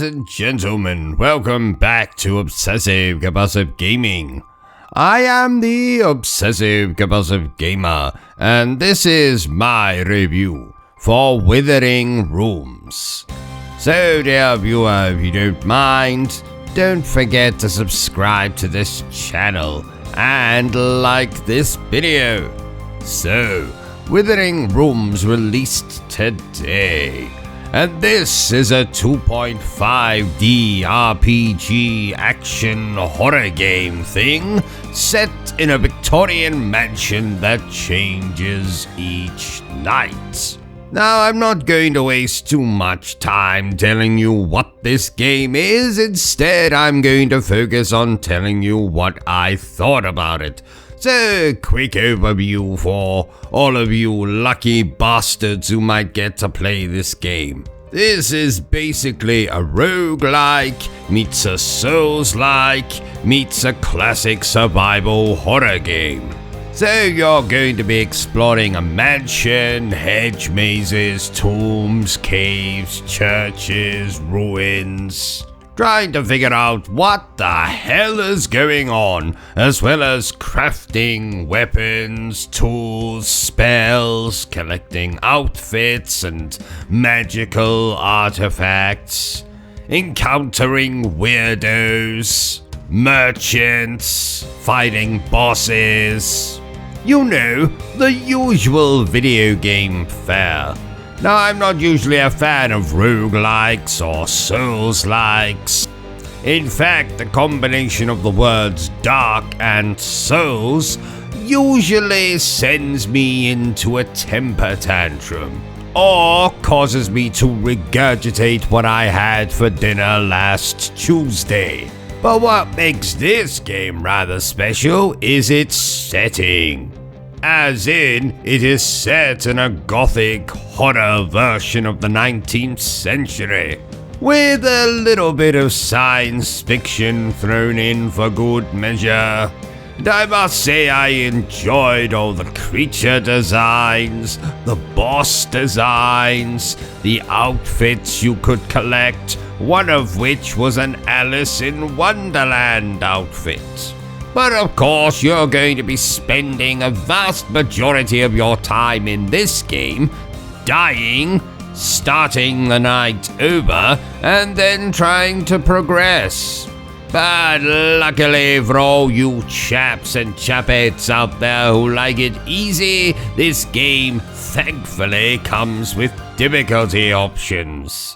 Ladies and gentlemen, welcome back to Obsessive Compulsive Gaming. I am the Obsessive Compulsive Gamer, and this is my review for Withering Rooms. So dear viewer, if you don't mind, don't forget to subscribe to this channel and like this video. So, Withering Rooms released today. And this is a 2.5D RPG action horror game thing set in a Victorian mansion that changes each night. Now, I'm not going to waste too much time telling you what this game is. Instead, I'm going to focus on telling you what I thought about it. So, quick overview for all of you lucky bastards who might get to play this game. This is basically a roguelike meets a Souls-like meets a classic survival horror game. So you're going to be exploring a mansion, hedge mazes, tombs, caves, churches, ruins, trying to figure out what the hell is going on, as well as crafting weapons, tools, spells, collecting outfits and magical artifacts, encountering weirdos, merchants, fighting bosses. You know, the usual video game fare. Now, I'm not usually a fan of roguelikes or Souls-likes. In fact, the combination of the words dark and Souls usually sends me into a temper tantrum, or causes me to regurgitate what I had for dinner last Tuesday. But what makes this game rather special is its setting. As in, it is set in a gothic horror version of the 19th century, with a little bit of science fiction thrown in for good measure. And I must say I enjoyed all the creature designs, the boss designs, the outfits you could collect, one of which was an Alice in Wonderland outfit. But of course, you're going to be spending a vast majority of your time in this game dying, starting the night over, and then trying to progress. But luckily for all you chaps and chapettes out there who like it easy, this game thankfully comes with difficulty options.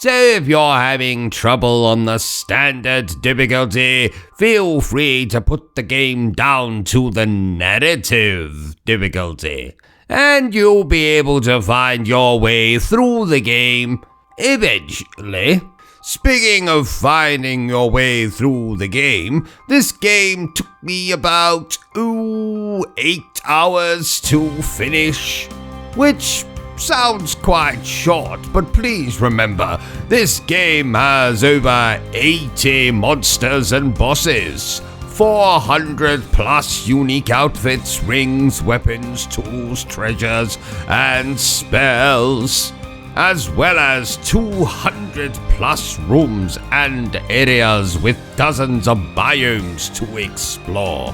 So if you're having trouble on the standard difficulty, feel free to put the game down to the narrative difficulty, and you'll be able to find your way through the game eventually. Speaking of finding your way through the game, this game took me about 8 hours to finish, which sounds quite short, but please remember, this game has over 80 monsters and bosses, 400 plus unique outfits, rings, weapons, tools, treasures, and spells, as well as 200 plus rooms and areas with dozens of biomes to explore.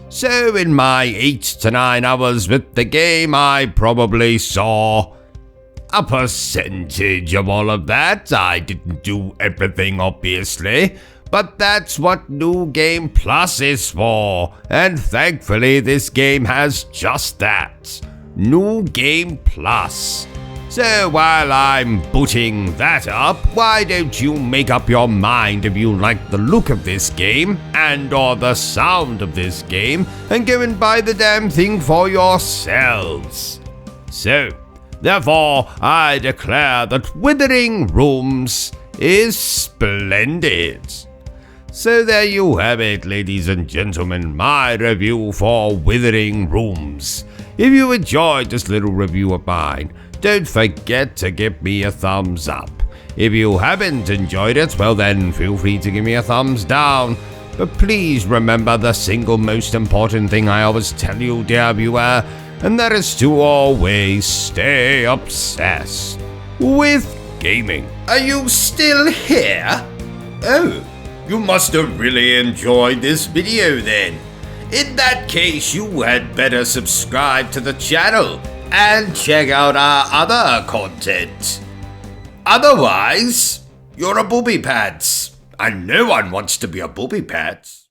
So in my 8 to 9 hours with the game, I probably saw a percentage of all of that. I didn't do everything, obviously, but that's what New Game Plus is for, and thankfully this game has just that, New Game Plus. So while I'm booting that up, why don't you make up your mind if you like the look of this game and or the sound of this game and go and buy the damn thing for yourselves. So, therefore, I declare that Withering Rooms is splendid. So there you have it, ladies and gentlemen, my review for Withering Rooms. If you enjoyed this little review of mine, don't forget to give me a thumbs up. If you haven't enjoyed it, well then feel free to give me a thumbs down. But please remember the single most important thing I always tell you, dear viewer, and that is to always stay obsessed with Gaming. Are you still here? Oh, you must have really enjoyed this video then. In that case, you had better subscribe to the channel and check out our other content. Otherwise, you're a booby pants, and no one wants to be a booby pants.